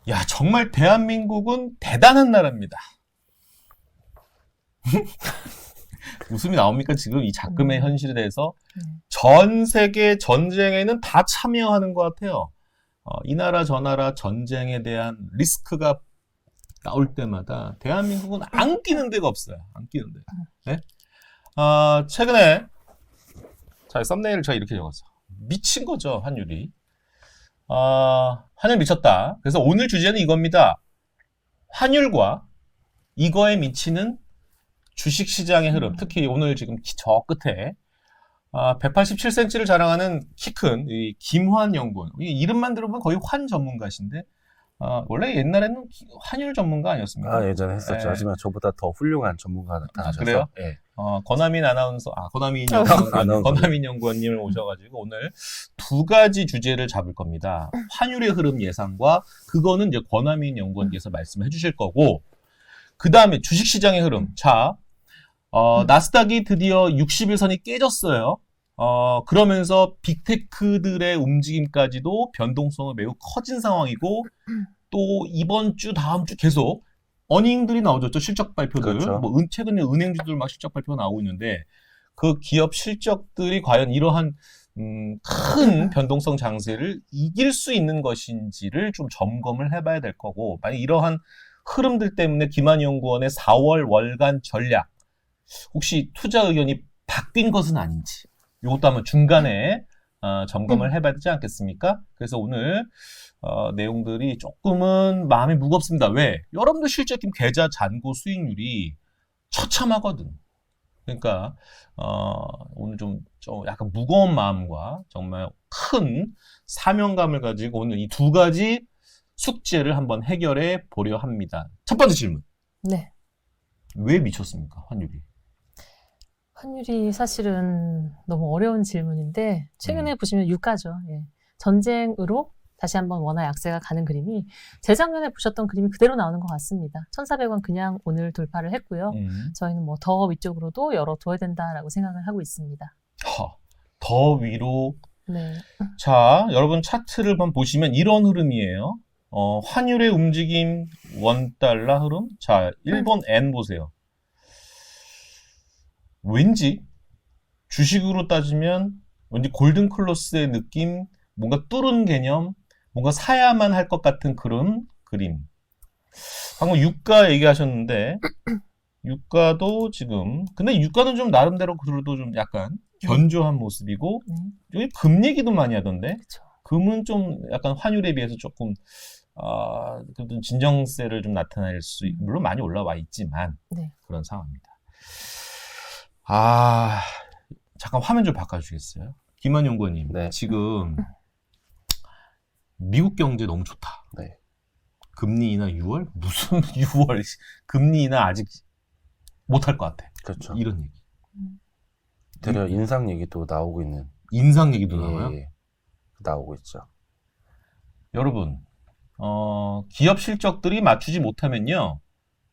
야, 정말 대한민국은 대단한 나라입니다. 웃음이 나옵니까? 지금 이 작금의 현실에 대해서 전 세계 전쟁에는 다 참여하는 것 같아요. 이 나라 저 나라 전쟁에 대한 리스크가 나올 때마다 대한민국은 안 끼는 데가 없어요. 안 끼는 데. 네? 최근에 자, 썸네일을 제가 이렇게 적었어요. 미친 거죠, 환율이. 환율 미쳤다. 그래서 오늘 주제는 이겁니다. 환율과 이거에 미치는 주식시장의 흐름. 특히 오늘 지금 저 끝에 187cm를 자랑하는 키 큰 김환 연구원. 이 이름만 들어보면 거의 환 전문가신데 원래 옛날에는 환율 전문가 아니었습니까? 예전에 했었죠. 예. 하지만 저보다 더 훌륭한 전문가가 나타나셔서. 그래요? 예. 권하민 아나운서, 권하민 연구원님을 오셔가지고 오늘 두 가지 주제를 잡을 겁니다. 환율의 흐름 예상과 그거는 이제 권하민 연구원께서 말씀해 주실 거고, 그 다음에 주식시장의 흐름. 자, 나스닥이 드디어 60일선이 깨졌어요. 그러면서 빅테크들의 움직임까지도 변동성은 매우 커진 상황이고, 또 이번 주, 다음 주 계속 어닝들이 나오죠. 또 실적 발표들. 그렇죠. 뭐 최근에 은행주들 막 실적 발표가 나오고 있는데 그 기업 실적들이 과연 이러한 큰 변동성 장세를 이길 수 있는 것인지를 좀 점검을 해봐야 될 거고, 만약 이러한 흐름들 때문에 김한희 연구원의 4월 월간 전략 혹시 투자 의견이 바뀐 것은 아닌지 이것도 한번 중간에 점검을 해봐야 되지 않겠습니까? 그래서 오늘 내용들이 조금은 마음이 무겁습니다. 왜? 여러분들 실제 계좌 잔고 수익률이 처참하거든. 그러니까 오늘 좀 약간 무거운 마음과 정말 큰 사명감을 가지고 오늘 이 두 가지 숙제를 한번 해결해 보려 합니다. 첫 번째 질문. 네. 왜 미쳤습니까? 환율이. 환율이 사실은 너무 어려운 질문인데 최근에 보시면 유가죠. 예. 전쟁으로 다시 한번 원화 약세가 가는 그림이 재작년에 보셨던 그림이 그대로 나오는 것 같습니다. 1,400원 그냥 오늘 돌파를 했고요. 저희는 뭐 더 위쪽으로도 열어둬야 된다라고 생각을 하고 있습니다. 더 위로. 네. 자, 여러분 차트를 한번 보시면 이런 흐름이에요. 환율의 움직임, 원달러 흐름. 자, 일본 엔 보세요. 왠지 주식으로 따지면 왠지 골든 클로스의 느낌, 뭔가 뚫은 개념, 뭔가 사야만 할 것 같은 그런 그림. 방금 유가 얘기하셨는데 유가도 지금 근데 유가는 좀 나름대로 그래도 좀 약간 견조한 모습이고 여기 금 얘기도 많이 하던데 그쵸. 금은 좀 약간 환율에 비해서 조금 그래도 진정세를 좀 나타낼 수 물론 많이 올라와 있지만 네. 그런 상황입니다. 잠깐 화면 좀 바꿔주시겠어요? 김한 연구원님, 네. 지금 미국 경제 너무 좋다. 네. 금리 인하 6월? 무슨 6월? 금리 인하 아직 못할 것 같아. 그렇죠. 이런 얘기. 되려 인상 얘기도 나오고 있는. 인상 얘기도 나와요? 예. 나오고 있죠. 여러분, 기업 실적들이 맞추지 못하면요,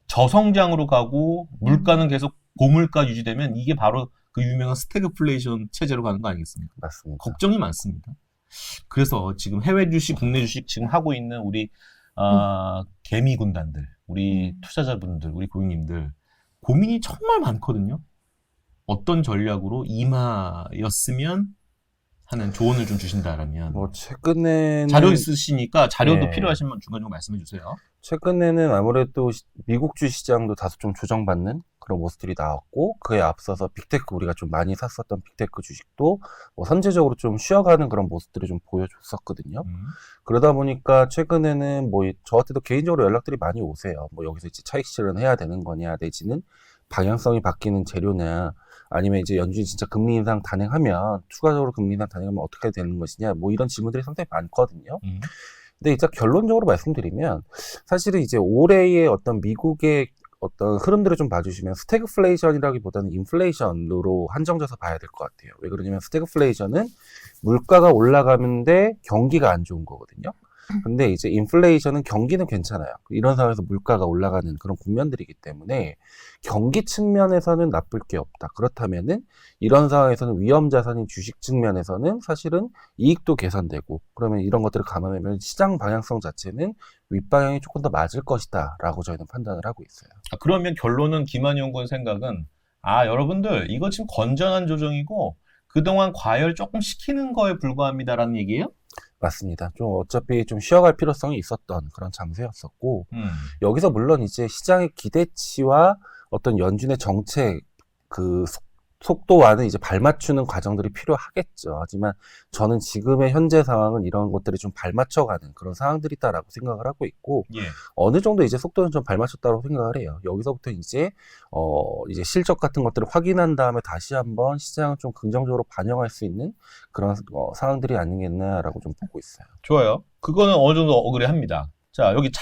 저성장으로 가고 물가는 계속 고물가 유지되면 이게 바로 그 유명한 스태그플레이션 체제로 가는 거 아니겠습니까? 맞습니다. 걱정이 많습니다. 그래서 지금 해외 주식, 국내 주식 지금 하고 있는 우리 개미 군단들, 우리 투자자분들, 우리 고객님들 고민이 정말 많거든요. 어떤 전략으로 임하였으면 하는 조언을 좀 주신다라면. 뭐 최근에는 자료 있으시니까 자료도 네. 필요하시면 중간중간 말씀해 주세요. 최근에는 아무래도 미국 주시장도 다소 좀 조정받는 그런 모습들이 나왔고, 그에 앞서서 빅테크, 우리가 좀 많이 샀었던 빅테크 주식도 뭐 선제적으로 좀 쉬어가는 그런 모습들을 좀 보여줬었거든요. 그러다 보니까 최근에는 뭐 저한테도 개인적으로 연락들이 많이 오세요. 뭐 여기서 이제 차익 실현해야 되는 거냐, 내지는 방향성이 바뀌는 재료냐, 아니면 이제 연준이 진짜 금리 인상 단행하면, 추가적으로 금리 인상 단행하면 어떻게 되는 것이냐, 뭐 이런 질문들이 상당히 많거든요. 근데 이제 결론적으로 말씀드리면, 사실은 이제 올해의 어떤 미국의 어떤 흐름들을 좀 봐주시면 스태그플레이션이라기보다는 인플레이션으로 한정져서 봐야 될 것 같아요. 왜 그러냐면 스태그플레이션은 물가가 올라가는데 경기가 안 좋은 거거든요. 근데 이제 인플레이션은 경기는 괜찮아요. 이런 상황에서 물가가 올라가는 그런 국면들이기 때문에 경기 측면에서는 나쁠 게 없다. 그렇다면은 이런 상황에서는 위험 자산인 주식 측면에서는 사실은 이익도 개선되고 그러면 이런 것들을 감안하면 시장 방향성 자체는 윗방향이 조금 더 맞을 것이다 라고 저희는 판단을 하고 있어요. 그러면 결론은 김한희 연구원 생각은 여러분들 이거 지금 건전한 조정이고 그동안 과열 조금 시키는 거에 불과합니다라는 얘기예요? 맞습니다. 좀 어차피 좀 쉬어갈 필요성이 있었던 그런 장세였었고 여기서 물론 이제 시장의 기대치와 어떤 연준의 정책 그 속도와는 이제 발맞추는 과정들이 필요하겠죠. 하지만 저는 지금의 현재 상황은 이런 것들이 좀 발맞춰가는 그런 상황들이다라고 생각을 하고 있고 예. 어느 정도 이제 속도는 좀 발맞췄다고 생각을 해요. 여기서부터 이제 실적 같은 것들을 확인한 다음에 다시 한번 시장을 좀 긍정적으로 반영할 수 있는 그런 상황들이 아니겠나라고 좀 보고 있어요. 좋아요. 그거는 어느 정도 억울해합니다. 자, 여기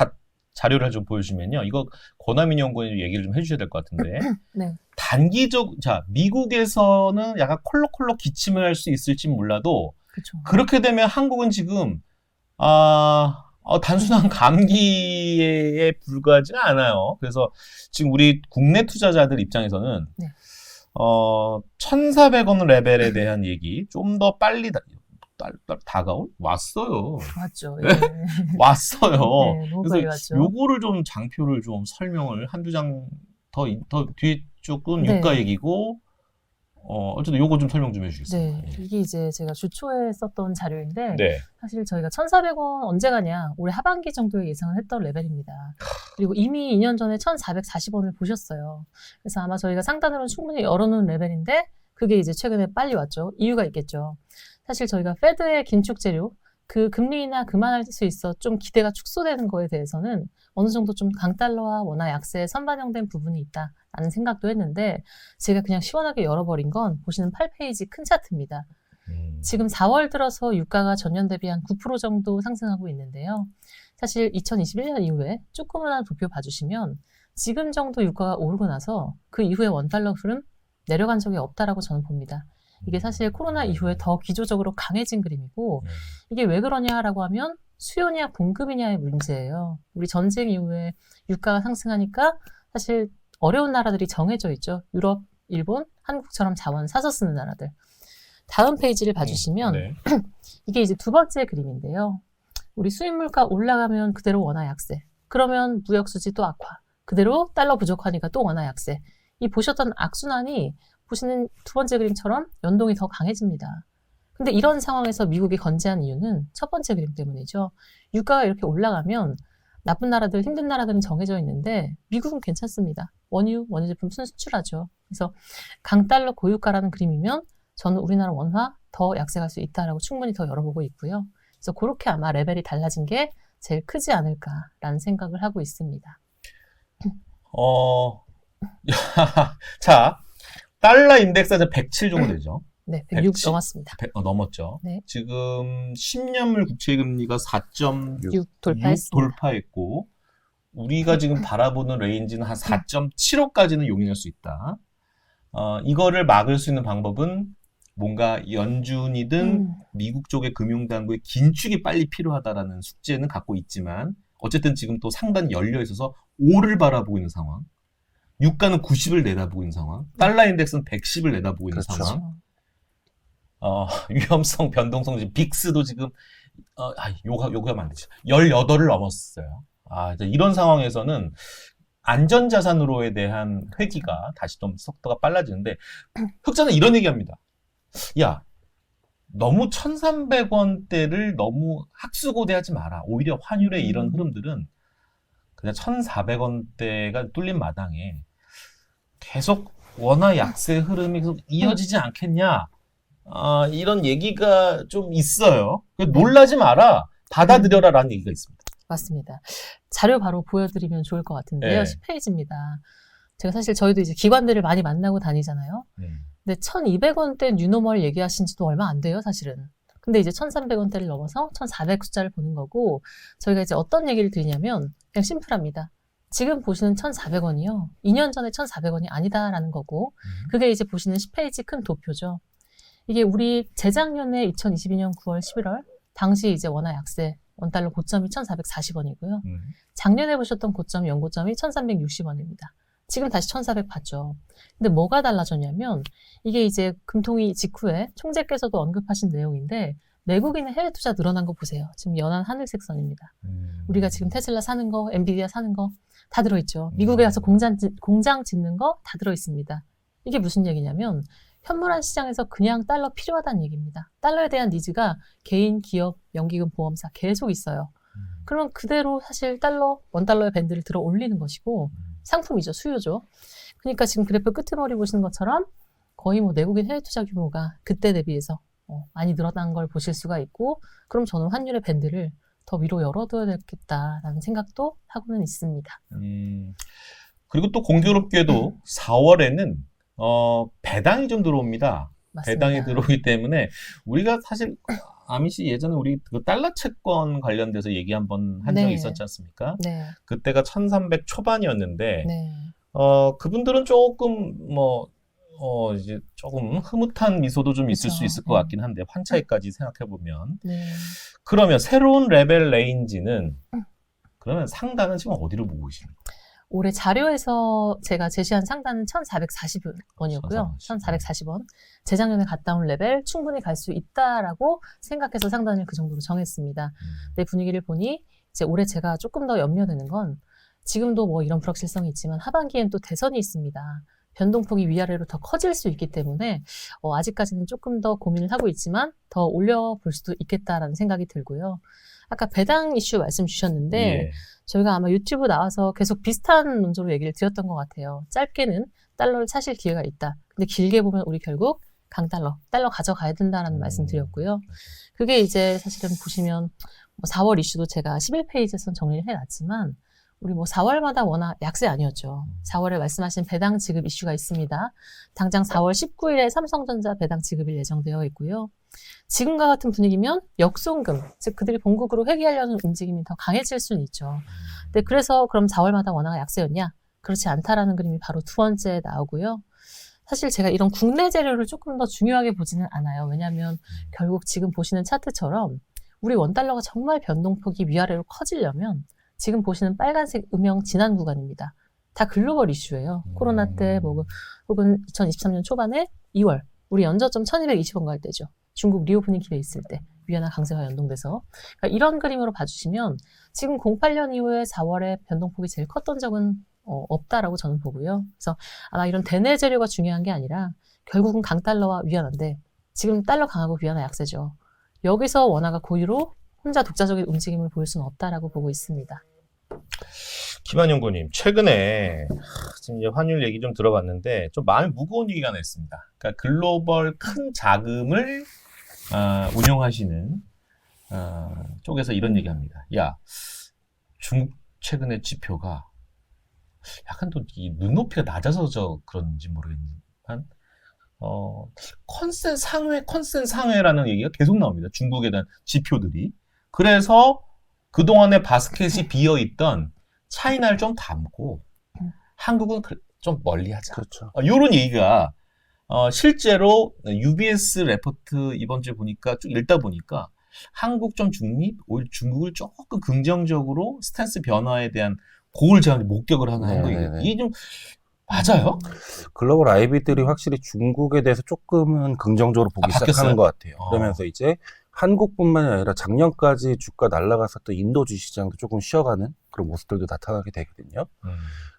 자료를 좀 보여주시면요. 이거 권하민 연구원이 얘기를 좀 해주셔야 될 것 같은데. 네. 미국에서는 약간 콜록콜록 기침을 할 수 있을지 몰라도 그렇죠. 그렇게 되면 한국은 지금 단순한 감기에 불과하지 않아요. 그래서 지금 우리 국내 투자자들 입장에서는 네. 1,400원 레벨에 대한 얘기 좀 더 빨리 다가올? 왔어요. 맞죠. 네. 예. 왔어요. 네, 너무 빨리 그래서 왔죠. 요거를 좀 장표를 좀 설명을 한두 장 더 뒤쪽은 네. 유가 얘기고 어쨌든 요거 좀 설명 좀 해주시겠어요? 네, 이게 이제 제가 주초에 썼던 자료인데 네. 사실 저희가 1,400원 언제 가냐 올해 하반기 정도에 예상을 했던 레벨입니다. 그리고 이미 2년 전에 1,440원을 보셨어요. 그래서 아마 저희가 상단으로는 충분히 열어놓은 레벨인데 그게 이제 최근에 빨리 왔죠. 이유가 있겠죠. 사실 저희가 페드의 긴축 재료 그 금리 인하 그만할 수 있어 좀 기대가 축소되는 거에 대해서는 어느 정도 좀 강달러와 원화 약세에 선반영된 부분이 있다라는 생각도 했는데 제가 그냥 시원하게 열어버린 건 보시는 8페이지 큰 차트입니다. 지금 4월 들어서 유가가 전년 대비 한 9% 정도 상승하고 있는데요. 사실 2021년 이후에 조그마한 도표 봐주시면 지금 정도 유가가 오르고 나서 그 이후에 원달러 흐름 내려간 적이 없다라고 저는 봅니다. 이게 사실 코로나 이후에 더 기조적으로 강해진 그림이고 이게 왜 그러냐라고 하면 수요냐 공급이냐의 문제예요. 우리 전쟁 이후에 유가가 상승하니까 사실 어려운 나라들이 정해져 있죠. 유럽, 일본, 한국처럼 자원 사서 쓰는 나라들. 다음 페이지를 봐주시면 네. 이게 이제 두 번째 그림인데요. 우리 수입 물가 올라가면 그대로 원화 약세. 그러면 무역 수지 또 악화. 그대로 달러 부족하니까 또 원화 약세. 이 보셨던 악순환이 보시는 두 번째 그림처럼 연동이 더 강해집니다. 근데 이런 상황에서 미국이 건재한 이유는 첫 번째 그림 때문이죠. 유가가 이렇게 올라가면 나쁜 나라들, 힘든 나라들은 정해져 있는데 미국은 괜찮습니다. 원유 제품 순수출하죠. 그래서 강달러 고유가라는 그림이면 저는 우리나라 원화 더 약세갈 수 있다라고 충분히 더 열어보고 있고요. 그래서 그렇게 아마 레벨이 달라진 게 제일 크지 않을까라는 생각을 하고 있습니다. 자, 달러 인덱스가 107 정도 되죠. 네, 106 110? 넘었습니다. 넘었죠. 네. 지금 10년물 국채금리가 4.6 6 돌파했습니다. 돌파했고 우리가 지금 바라보는 레인지는 한 4.75까지는 용인할 수 있다. 이거를 막을 수 있는 방법은 뭔가 연준이든 미국 쪽의 금융당국의 긴축이 빨리 필요하다라는 숙제는 갖고 있지만 어쨌든 지금 또 상단이 열려 있어서 5를 바라보고 있는 상황. 유가는 90을 내다보고 있는 상황. 달러 인덱스는 110을 내다보고 있는 그렇죠. 상황. 위험성, 변동성, 빅스도 지금, 요구하면 안 되죠. 18을 넘었어요. 이런 상황에서는 안전자산으로에 대한 회귀가 다시 좀 속도가 빨라지는데, 흑자는 이런 얘기 합니다. 야, 너무 1,300원대를 너무 학수고대하지 마라. 오히려 환율의 이런 흐름들은 그냥 1,400원대가 뚫린 마당에 계속 원화 약세 흐름이 계속 이어지지 않겠냐. 이런 얘기가 좀 있어요. 놀라지 마라. 받아들여라라는 얘기가 있습니다. 맞습니다. 자료 바로 보여드리면 좋을 것 같은데요. 네. 10페이지입니다. 제가 사실 저희도 이제 기관들을 많이 만나고 다니잖아요. 근데 1,200원대 뉴노멀 얘기하신 지도 얼마 안 돼요, 사실은. 근데 이제 1,300원대를 넘어서 1,400 숫자를 보는 거고 저희가 이제 어떤 얘기를 드리냐면 그냥 심플합니다. 지금 보시는 1,400원이요. 2년 전에 1,400원이 아니다라는 거고 그게 이제 보시는 10페이지 큰 도표죠. 이게 우리 재작년에 2022년 9월, 11월 당시 이제 원화 약세 원달러 고점이 1,440원이고요. 음. 작년에 보셨던 고점, 연고점이 1,360원입니다. 지금 다시 1,400 봤죠. 근데 뭐가 달라졌냐면 이게 이제 금통위 직후에 총재께서도 언급하신 내용인데 외국인의 해외 투자 늘어난 거 보세요. 지금 연한 하늘색 선입니다. 우리가 지금 테슬라 사는 거, 엔비디아 사는 거 다 들어있죠. 미국에 가서 공장 짓는 거 다 들어있습니다. 이게 무슨 얘기냐면 현물화 시장에서 그냥 달러 필요하다는 얘기입니다. 달러에 대한 니즈가 개인, 기업, 연기금, 보험사 계속 있어요. 그러면 그대로 사실 원달러의 밴드를 들어 올리는 것이고 상품이죠. 수요죠. 그러니까 지금 그래프 끄트머리 보시는 것처럼 거의 뭐 내국인 해외 투자 규모가 그때 대비해서 많이 늘어난 걸 보실 수가 있고 그럼 저는 환율의 밴드를 더 위로 열어둬야 되겠다라는 생각도 하고는 있습니다. 그리고 또 공교롭게도 4월에는 배당이 좀 들어옵니다. 맞습니다. 배당이 들어오기 때문에 우리가 사실 아미 씨 예전에 우리 그 달러 채권 관련돼서 얘기 한번 한 적이 네. 있었지 않습니까? 네, 그때가 1300 초반이었는데 네, 그분들은 조금 이제 조금 흐뭇한 미소도 좀 있을 그쵸. 수 있을 것 같긴 한데 환차익까지 생각해 보면 네. 그러면 새로운 레벨 레인지는 그러면 상단은 지금 어디로 보고 계십니까? 올해 자료에서 제가 제시한 상단은 1,440원이었고요. 1,440원. 재작년에 갔다 온 레벨 충분히 갈 수 있다라고 생각해서 상단을 그 정도로 정했습니다. 내 분위기를 보니 이제 올해 제가 조금 더 염려되는 건 지금도 뭐 이런 불확실성이 있지만 하반기엔 또 대선이 있습니다. 변동폭이 위아래로 더 커질 수 있기 때문에 아직까지는 조금 더 고민을 하고 있지만 더 올려볼 수도 있겠다라는 생각이 들고요. 아까 배당 이슈 말씀 주셨는데 예. 저희가 아마 유튜브 나와서 계속 비슷한 논조로 얘기를 드렸던 것 같아요. 짧게는 달러를 사실 기회가 있다. 근데 길게 보면 우리 결국 달러 가져가야 된다라는 말씀 드렸고요. 그게 이제 사실은 보시면 4월 이슈도 제가 11페이지에서 정리를 해놨지만 우리 4월마다 워낙 약세 아니었죠. 4월에 말씀하신 배당 지급 이슈가 있습니다. 당장 4월 19일에 삼성전자 배당 지급이 예정되어 있고요. 지금과 같은 분위기면 역송금, 즉 그들이 본국으로 회귀하려는 움직임이 더 강해질 수는 있죠. 근데 그래서 그럼 4월마다 워낙 약세였냐? 그렇지 않다라는 그림이 바로 두 번째 나오고요. 사실 제가 이런 국내 재료를 조금 더 중요하게 보지는 않아요. 왜냐하면 결국 지금 보시는 차트처럼 우리 원달러가 정말 변동폭이 위아래로 커지려면 지금 보시는 빨간색 음영 진한 구간입니다. 다 글로벌 이슈예요. 코로나 때 혹은 2023년 초반에 2월 우리 연저점 1220원 갈 때죠. 중국 리오프닝 기회 있을 때 위안화 강세와 연동돼서 그러니까 이런 그림으로 봐주시면 지금 08년 이후에 4월에 변동폭이 제일 컸던 적은 없다라고 저는 보고요. 그래서 아마 이런 대내 재료가 중요한 게 아니라 결국은 강달러와 위안화인데 지금 달러 강하고 위안화 약세죠. 여기서 원화가 고유로 혼자 독자적인 움직임을 보일 수는 없다라고 보고 있습니다. 김한용구님, 최근에 지금 이제 환율 얘기 좀 들어봤는데 좀 마음이 무거운 얘기가 하나 있습니다. 그러니까 글로벌 큰 자금을 운용하시는 쪽에서 이런 얘기합니다. 야, 중국 최근에 지표가 약간 또 이 눈높이가 낮아서 그런지 모르겠지만 컨센 상회라는 얘기가 계속 나옵니다. 중국에 대한 지표들이. 그래서 그동안에 바스켓이 비어있던 차이나를 좀 담고 한국은 좀 멀리하자. 그렇죠. 이런 얘기가 실제로 UBS 레포트 이번 주에 보니까 쭉 읽다 보니까 한국 좀 중립, 오히려 중국을 조금 긍정적으로 스탠스 변화에 대한 고을 제한 목격을 하는 한국이거든요. 이게 좀 맞아요? 글로벌 IB들이 확실히 중국에 대해서 조금은 긍정적으로 보기 시작하는 것 같아요. 그러면서 이제 한국뿐만이 아니라 작년까지 주가 날아갔었던 인도 주시장도 조금 쉬어가는 그런 모습들도 나타나게 되거든요.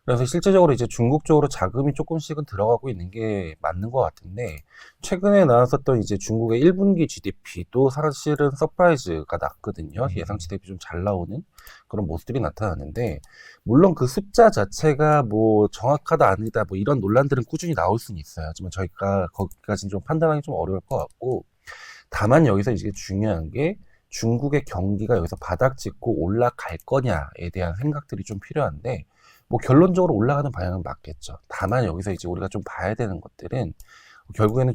그래서 실제적으로 이제 중국 쪽으로 자금이 조금씩은 들어가고 있는 게 맞는 것 같은데, 최근에 나왔었던 이제 중국의 1분기 GDP도 사실은 서프라이즈가 났거든요. 예상치 대비 좀 잘 나오는 그런 모습들이 나타나는데, 물론 그 숫자 자체가 뭐 정확하다 아니다 뭐 이런 논란들은 꾸준히 나올 수는 있어요. 하지만 저희가 거기까지는 좀 판단하기 좀 어려울 것 같고, 다만 여기서 이제 중요한 게 중국의 경기가 여기서 바닥 짚고 올라갈 거냐에 대한 생각들이 좀 필요한데, 뭐 결론적으로 올라가는 방향은 맞겠죠. 다만 여기서 이제 우리가 좀 봐야 되는 것들은 결국에는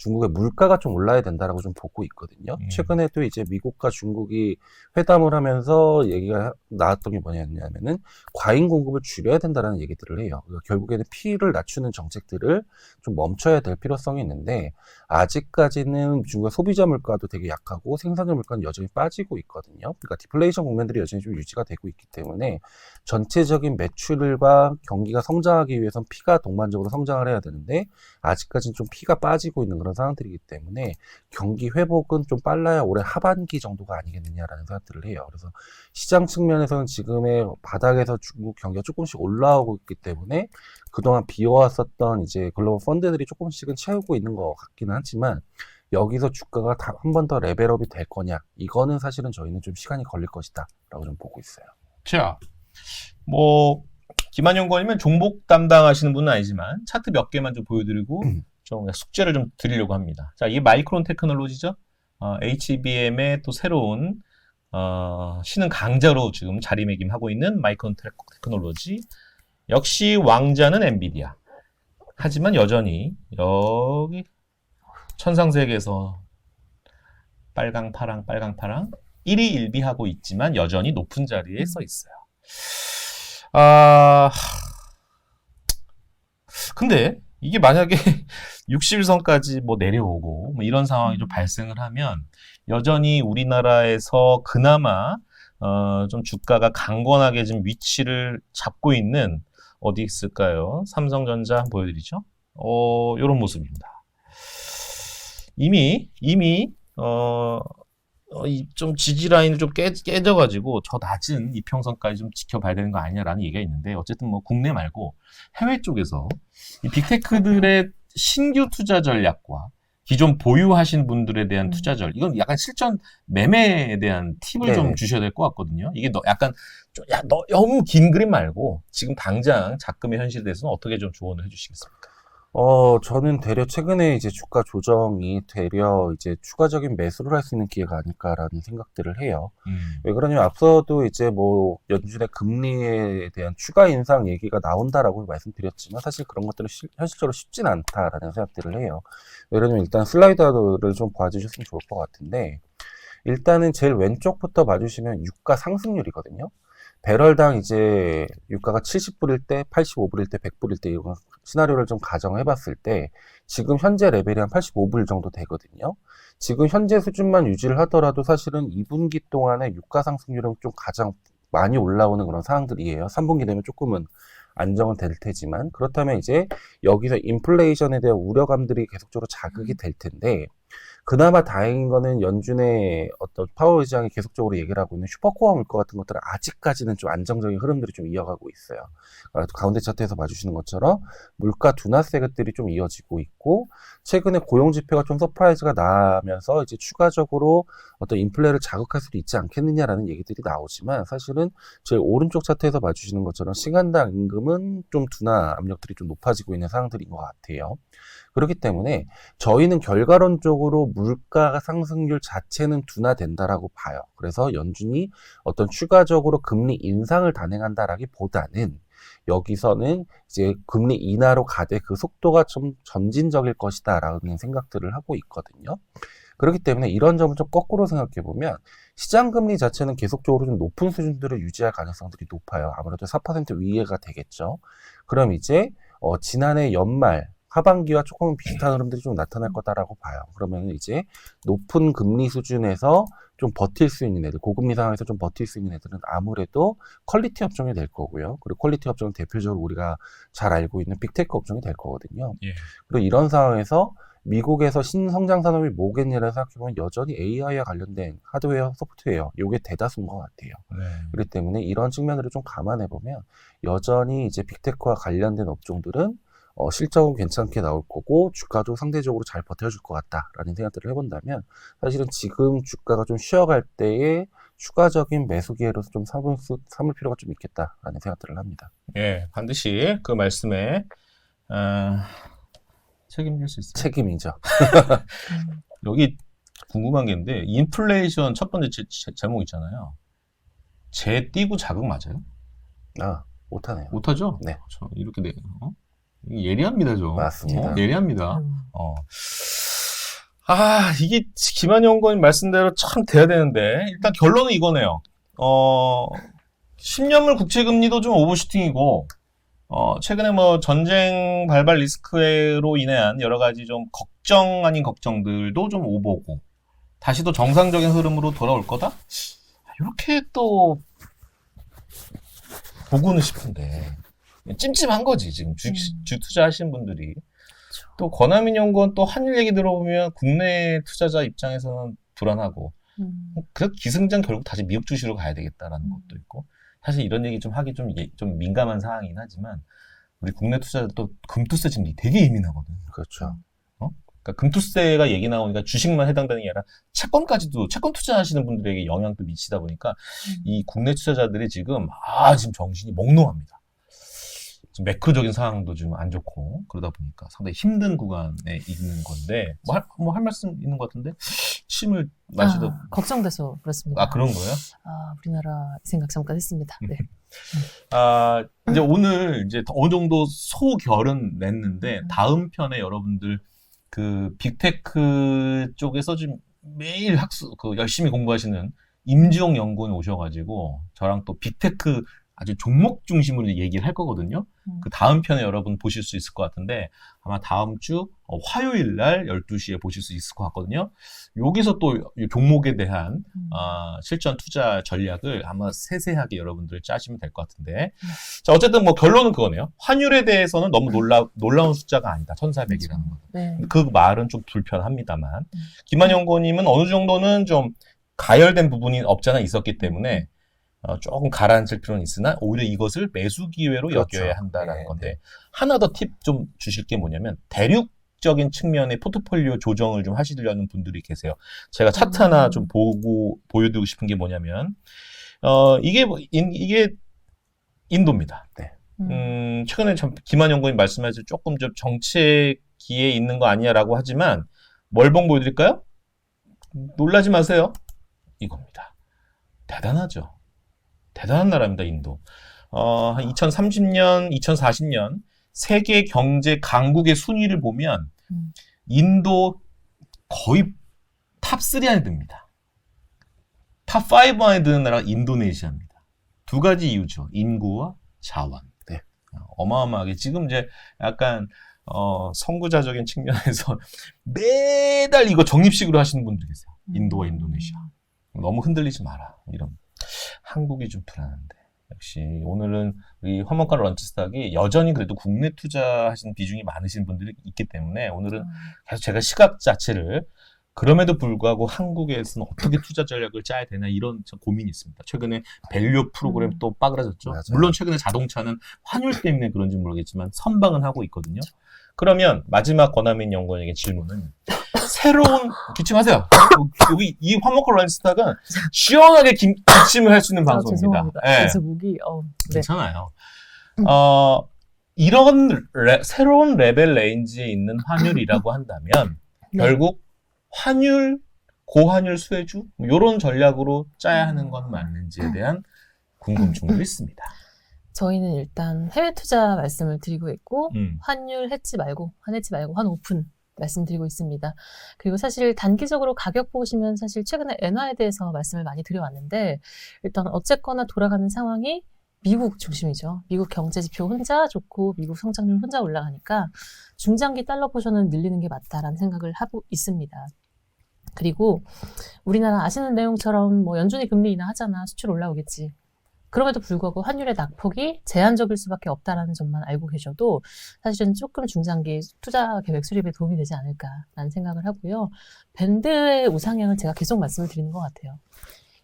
중국의 물가가 좀 올라야 된다라고 좀 보고 있거든요. 음. 최근에도 이제 미국과 중국이 회담을 하면서 얘기가 나왔던 게 뭐냐면은 과잉 공급을 줄여야 된다라는 얘기들을 해요. 그러니까 결국에는 피해를 낮추는 정책들을 좀 멈춰야 될 필요성이 있는데 아직까지는 중국의 소비자 물가도 되게 약하고 생산자 물가는 여전히 빠지고 있거든요. 그러니까 디플레이션 국면들이 여전히 좀 유지가 되고 있기 때문에 전체적인 매출과 경기가 성장하기 위해선 피가 동반적으로 성장을 해야 되는데 아직까지는 좀 피가 빠지고 있는 그런 상황들이기 때문에 경기 회복은 좀 빨라야 올해 하반기 정도가 아니겠느냐라는 생각들을 해요. 그래서 시장 측면에서는 지금의 바닥에서 중국 경기가 조금씩 올라오고 있기 때문에 그동안 비워왔었던 이제 글로벌 펀드들이 조금씩은 채우고 있는 것 같기는 하지만 여기서 주가가 한 번 더 레벨업이 될 거냐 이거는 사실은 저희는 좀 시간이 걸릴 것이다 라고 좀 보고 있어요. 자, 뭐 김한용 의원이면 종목 담당하시는 분은 아니지만 차트 몇 개만 좀 보여드리고 좀 숙제를 좀 드리려고 합니다. 자, 이게 마이크론 테크놀로지죠. HBM의 또 새로운 신흥 강자로 지금 자리매김하고 있는 마이크론 테크놀로지. 역시 왕자는 엔비디아. 하지만 여전히 여기 천상세계에서 빨강 파랑 1위 1비하고 있지만 여전히 높은 자리에 서 있어요. 근데 이게 만약에 60일선까지 뭐 내려오고 뭐 이런 상황이 좀 발생을 하면 여전히 우리나라에서 그나마 좀 주가가 강건하게 지금 위치를 잡고 있는 어디 있을까요? 삼성전자 한번 보여드리죠. 이런 모습입니다. 이미 좀 지지 라인을 좀 깨져가지고 저 낮은 이평선까지 좀 지켜봐야 되는 거 아니냐라는 얘기가 있는데 어쨌든 뭐 국내 말고 해외 쪽에서 이 빅테크들의 신규 투자 전략과 기존 보유하신 분들에 대한 투자 전략 이건 약간 실전 매매에 대한 팁을 좀 주셔야 될 것 같거든요. 이게 약간 너무 긴 그림 말고 지금 당장 작금의 현실에 대해서는 어떻게 좀 조언을 해주시겠습니까? 저는 되려 최근에 이제 주가 조정이 되려 이제 추가적인 매수를 할 수 있는 기회가 아닐까라는 생각들을 해요. 왜 그러냐면 앞서도 이제 뭐 연준의 금리에 대한 추가 인상 얘기가 나온다라고 말씀드렸지만 사실 그런 것들은 현실적으로 쉽진 않다라는 생각들을 해요. 왜 그러냐면 일단 슬라이드를 좀 봐주셨으면 좋을 것 같은데 일단은 제일 왼쪽부터 봐주시면 유가 상승률이거든요. 배럴당 이제 유가가 70불일 때, 85불일 때, 100불일 때 이런 시나리오를 좀 가정해 봤을 때 지금 현재 레벨이 한 85불 정도 되거든요. 지금 현재 수준만 유지를 하더라도 사실은 2분기 동안에 유가 상승률은 좀 가장 많이 올라오는 그런 상황들이에요. 3분기 되면 조금은 안정은 될 테지만 그렇다면 이제 여기서 인플레이션에 대한 우려감들이 계속적으로 자극이 될 텐데 그나마 다행인 거는 연준의 어떤 파월 의장이 계속적으로 얘기를 하고 있는 슈퍼코어 물가 같은 것들은 아직까지는 좀 안정적인 흐름들이 좀 이어가고 있어요. 가운데 차트에서 봐주시는 것처럼 물가 둔화세 것들이 좀 이어지고 있고 최근에 고용 지표가 좀 서프라이즈가 나면서 이제 추가적으로 어떤 인플레를 자극할 수도 있지 않겠느냐라는 얘기들이 나오지만 사실은 제일 오른쪽 차트에서 봐주시는 것처럼 시간당 임금은 좀 둔화 압력들이 좀 높아지고 있는 상황들인 것 같아요. 그렇기 때문에 저희는 결과론적으로 물가 상승률 자체는 둔화된다라고 봐요. 그래서 연준이 어떤 추가적으로 금리 인상을 단행한다라기보다는 여기서는 이제 금리 인하로 가되 그 속도가 좀 점진적일 것이다라는 생각들을 하고 있거든요. 그렇기 때문에 이런 점을 좀 거꾸로 생각해 보면 시장 금리 자체는 계속적으로 좀 높은 수준들을 유지할 가능성들이 높아요. 아무래도 4% 위에가 되겠죠. 그럼 이제 지난해 연말 하반기와 조금 비슷한 흐름들이 좀 나타날 거다라고 봐요. 그러면 이제 높은 금리 수준에서 좀 버틸 수 있는 애들, 고금리 상황에서 좀 버틸 수 있는 애들은 아무래도 퀄리티 업종이 될 거고요. 그리고 퀄리티 업종은 대표적으로 우리가 잘 알고 있는 빅테크 업종이 될 거거든요. 예. 그리고 이런 상황에서 미국에서 신성장 산업이 뭐겠냐를 생각해보면 여전히 AI와 관련된 하드웨어, 소프트웨어, 요게 대다수인 것 같아요. 네. 그렇기 때문에 이런 측면들을 좀 감안해보면 여전히 이제 빅테크와 관련된 업종들은 실적은 괜찮게 나올 거고 주가도 상대적으로 잘 버텨줄 것 같다라는 생각들을 해본다면 사실은 지금 주가가 좀 쉬어갈 때에 추가적인 매수 기회로서 좀 삼을 필요가 좀 있겠다라는 생각들을 합니다. 예, 반드시 그 말씀에 책임질 수 있어요. 책임이죠. 여기 궁금한 게 있는데 인플레이션 첫 번째 제목 있잖아요. 재 띄고 자극 맞아요? 못하네요. 못하죠? 네. 이렇게 예리합니다, 저. 맞습니다. 예리합니다. 이게 김한영 말씀대로 참 돼야 되는데 일단 결론은 이거네요. 10년물 국채금리도 좀 오버슈팅이고 최근에 뭐 전쟁 발발 리스크로 인한 여러 가지 좀 걱정 아닌 걱정들도 좀 오보고 다시 또 정상적인 흐름으로 돌아올 거다? 이렇게 또 보고는 싶은데 찜찜한 거지 지금 주식 투자하시는 분들이. 또 권하민 연구원 또 한일 얘기 들어보면 국내 투자자 입장에서는 불안하고 그 기승전 결국 다시 미국 주식으로 가야 되겠다라는 것도 있고 사실 이런 얘기 좀 하기 좀 민감한 사항이긴 하지만 우리 국내 투자자도 금투세 지금 되게 예민하거든. 그렇죠. 그러니까 금투세가 얘기 나오니까 주식만 해당되는 게 아니라 채권까지도 채권 투자하시는 분들에게 영향도 미치다 보니까 이 국내 투자자들이 지금 정신이 몽롱합니다. 좀 매크로적인 상황도 좀 안 좋고 그러다 보니까 상당히 힘든 구간에 있는 건데 뭐 할 말씀 있는 것 같은데 침을 마시다 걱정돼서 그렇습니다. 그런 거예요? 우리나라 생각 잠깐 했습니다. 네. 이제 오늘 이제 어느 정도 소결은 냈는데 다음 편에 여러분들 그 빅테크 쪽에서 지금 매일 열심히 공부하시는 임지용 연구원이 오셔가지고 저랑 또 빅테크 아주 종목 중심으로 얘기를 할 거거든요. 그 다음 편에 여러분 보실 수 있을 것 같은데 아마 다음 주 화요일 날 12시에 보실 수 있을 것 같거든요. 여기서 또 종목에 대한 실전 투자 전략을 아마 세세하게 여러분들 짜시면 될 것 같은데 자 어쨌든 뭐 결론은 그거네요. 환율에 대해서는 너무 놀라운 숫자가 아니다. 1400이라는 거. 네. 그 말은 좀 불편합니다만 김한영 고님은 어느 정도는 좀 가열된 부분이 없잖아 있었기 때문에 조금 가라앉을 필요는 있으나 오히려 이것을 매수 기회로 그렇죠. 여겨야 한다라는 네, 건데 하나 더 팁 좀 주실 게 뭐냐면 대륙적인 측면의 포트폴리오 조정을 좀 하시려는 분들이 계세요. 제가 차트 하나 좀 보여드리고 싶은 게 뭐냐면 이게 인도입니다. 네. 최근에 김한영 고님 말씀하신 조금 좀 정체기에 있는 거 아니냐라고 하지만 멀봉 보여드릴까요? 놀라지 마세요. 이겁니다. 대단하죠. 대단한 나라입니다, 인도. 한 2030년, 2040년 세계 경제 강국의 순위를 보면 인도 거의 탑3 안에 듭니다. 탑5 안에 드는 나라가 인도네시아입니다. 두 가지 이유죠. 인구와 자원. 네. 어마어마하게 지금 이제 약간 선구자적인 측면에서 매달 이거 적립식으로 하시는 분들이 계세요. 인도와 인도네시아. 너무 흔들리지 마라. 이런. 한국이 좀 불안한데 역시 오늘은 우리 화목한 런치스탁이 여전히 그래도 국내 투자하시는 비중이 많으신 분들이 있기 때문에 오늘은 계속 제가 시각 자체를 그럼에도 불구하고 한국에서는 어떻게 투자 전략을 짜야 되나 이런 고민이 있습니다. 최근에 밸류 프로그램 또 빠그라졌죠. 맞아요. 물론 최근에 자동차는 환율 때문에 그런지 모르겠지만 선방은 하고 있거든요. 그러면 마지막 권하민 연구원에게 질문은 새로운 기침하세요. 여기 이 화목한 런치스탁은 시원하게 기침을 할 수 있는 방송입니다. 죄송합니다. 네. 그래서 목이 네. 괜찮아요. 이런 새로운 레벨 레인지에 있는 환율이라고 한다면 네. 결국 환율, 고환율 수혜주 이런 전략으로 짜야 하는 건 맞는지에 대한 궁금증도 있습니다. 저희는 일단 해외 투자 말씀을 드리고 있고 환율 해치 말고 환 오픈 말씀드리고 있습니다. 그리고 사실 단기적으로 가격 보시면 사실 최근에 엔화에 대해서 말씀을 많이 드려왔는데 일단 어쨌거나 돌아가는 상황이 미국 중심이죠. 미국 경제 지표 혼자 좋고 미국 성장률 혼자 올라가니까 중장기 달러 포션을 늘리는 게 맞다라는 생각을 하고 있습니다. 그리고 우리나라 아시는 내용처럼 뭐 연준이 금리 인하하잖아. 수출 올라오겠지. 그럼에도 불구하고 환율의 낙폭이 제한적일 수밖에 없다라는 점만 알고 계셔도 사실은 조금 중장기 투자 계획 수립에 도움이 되지 않을까라는 생각을 하고요. 밴드의 우상향을 제가 계속 말씀을 드리는 것 같아요.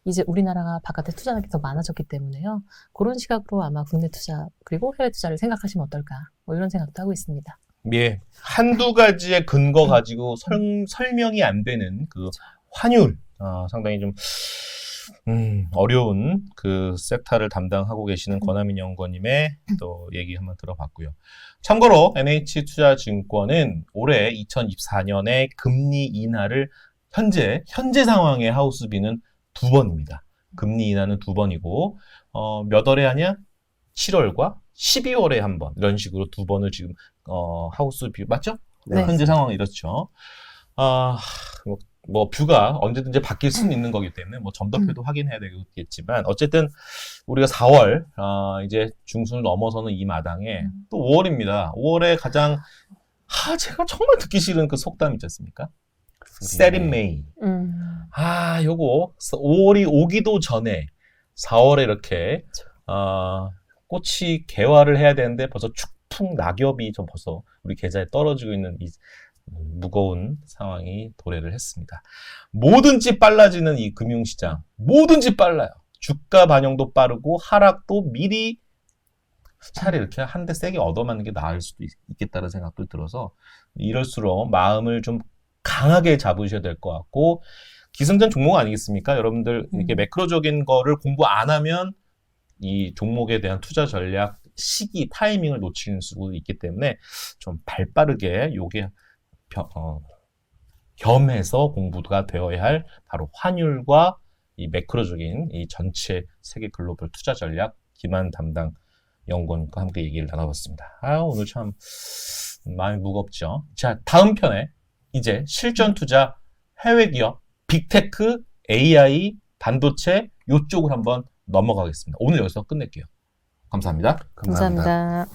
이제 우리나라가 바깥에 투자하는 게 더 많아졌기 때문에요. 그런 시각으로 아마 국내 투자 그리고 해외 투자를 생각하시면 어떨까 뭐 이런 생각도 하고 있습니다. 예, 한두 가지의 근거 가지고 설명이 안 되는 그 환율 상당히 좀 어려운 그 섹터를 담당하고 계시는 권하민 연구원님의 또 얘기 한번 들어봤고요. 참고로 NH투자증권은 올해 2024년에 금리 인하를 현재 상황의 하우스비는 2번입니다. 금리 인하는 2번이고 몇 월에 하냐? 7월과 12월에 한 번 이런 식으로 2번을 지금 하우스비 맞죠? 네. 현재 상황은 이렇죠. 뭐 뷰가 언제든지 바뀔 수는 있는 거기 때문에 뭐 점도표도 확인해야 되겠지만 어쨌든 우리가 4월 이제 중순을 넘어서는 이 마당에 또 5월입니다. 5월에 가장 제가 정말 듣기 싫은 그 속담 있지 않습니까? Set in May. 요거 5월이 오기도 전에 4월에 이렇게 꽃이 개화를 해야 되는데 벌써 축풍 낙엽이 좀 벌써 우리 계좌에 떨어지고 있는 이 무거운 상황이 도래를 했습니다. 뭐든지 빨라지는 이 금융시장, 뭐든지 빨라요. 주가 반영도 빠르고 하락도 미리 차라리 이렇게 한 대 세게 얻어맞는 게 나을 수도 있겠다는 생각도 들어서 이럴수록 마음을 좀 강하게 잡으셔야 될 것 같고 기승전 종목 아니겠습니까? 여러분들 이렇게 매크로적인 거를 공부 안 하면 이 종목에 대한 투자 전략, 시기, 타이밍을 놓칠 수도 있기 때문에 좀 발빠르게 요게 겸해서 공부가 되어야 할 바로 환율과 이 매크로적인 이 전체 세계 글로벌 투자 전략 김한 담당 연구원과 함께 얘기를 나눠봤습니다. 오늘 참 마음이 무겁죠. 자, 다음 편에 이제 실전 투자 해외 기업, 빅테크, AI, 반도체 요쪽을 한번 넘어가겠습니다. 오늘 여기서 끝낼게요. 감사합니다. 감사합니다.